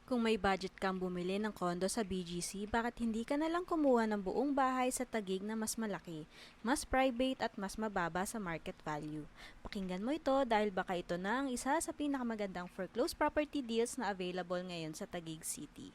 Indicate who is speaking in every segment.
Speaker 1: Kung may budget kang bumili ng kondo sa BGC, bakit hindi ka na lang kumuha ng buong bahay sa Taguig na mas malaki, mas private at mas mababa sa market value? Pakinggan mo ito dahil baka ito na ang isa sa pinakamagandang foreclosed property deals na available ngayon sa Taguig City.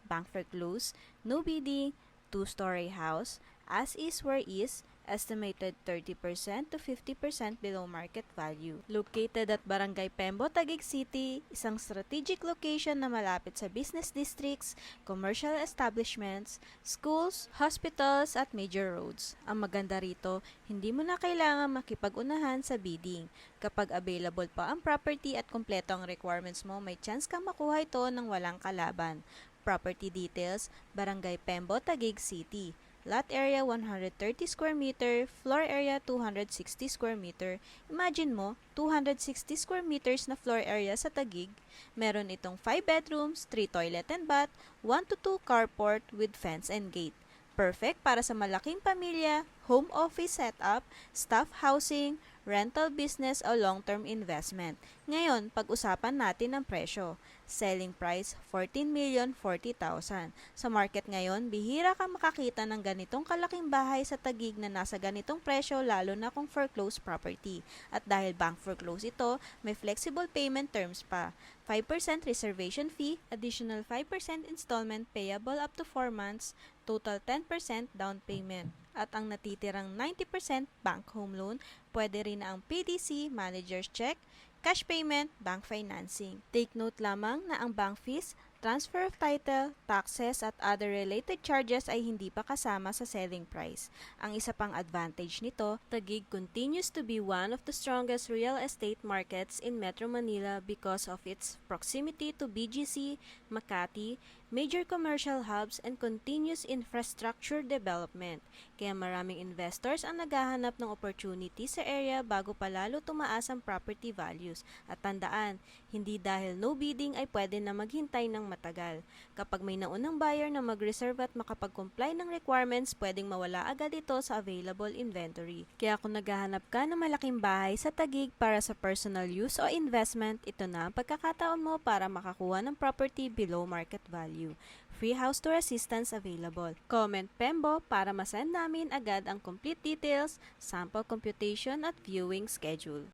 Speaker 1: Bank foreclosed, no bidding, two-story house, as is where is, estimated 30% to 50% below market value. Located at Barangay Pembo, Taguig City, isang strategic location na malapit sa business districts, commercial establishments, schools, hospitals at major roads. Ang maganda rito, hindi mo na kailangan makipag-unahan sa bidding. Kapag available pa ang property at kompleto ang requirements mo, may chance kang makuha ito ng walang kalaban. Property details, Barangay Pembo, Taguig City. Lot area 130 square meter, floor area 260 square meter. Imagine mo, 260 square meters na floor area sa Taguig. Meron itong 5 bedrooms, 3 toilet and bath, 1 to 2 carport with fence and gate. Perfect para sa malaking pamilya, home office setup, staff housing, rental business o long-term investment. Ngayon, pag-usapan natin ang presyo. Selling price, 14,040,000. Sa market ngayon, bihira kang makakita ng ganitong kalaking bahay sa Taguig na nasa ganitong presyo lalo na kung foreclosed property. At dahil bank foreclosed ito, may flexible payment terms pa. 5% reservation fee, additional 5% installment payable up to 4 months, total 10% down payment. At ang natitirang 90% bank home loan, pwede rin ang PDC, manager's check, cash payment, bank financing. Take note lamang na ang bank fees, transfer of title, taxes at other related charges ay hindi pa kasama sa selling price. Ang isa pang advantage nito, Taguig continues to be one of the strongest real estate markets in Metro Manila because of its proximity to BGC, Makati, major commercial hubs and continuous infrastructure development. Kaya maraming investors ang naghahanap ng opportunity sa area bago pa lalo tumaas ang property values. At tandaan, hindi dahil no bidding ay pwede na maghintay ng matagal. Kapag may naunang buyer na mag-reserve at makapag-comply ng requirements, pwedeng mawala agad ito sa available inventory. Kaya kung naghahanap ka ng malaking bahay sa Taguig para sa personal use o investment, ito na ang pagkakataon mo para makakuha ng property below market value. Free house tour assistance available. Comment Pembo para masend namin agad ang complete details, sample computation at viewing schedule.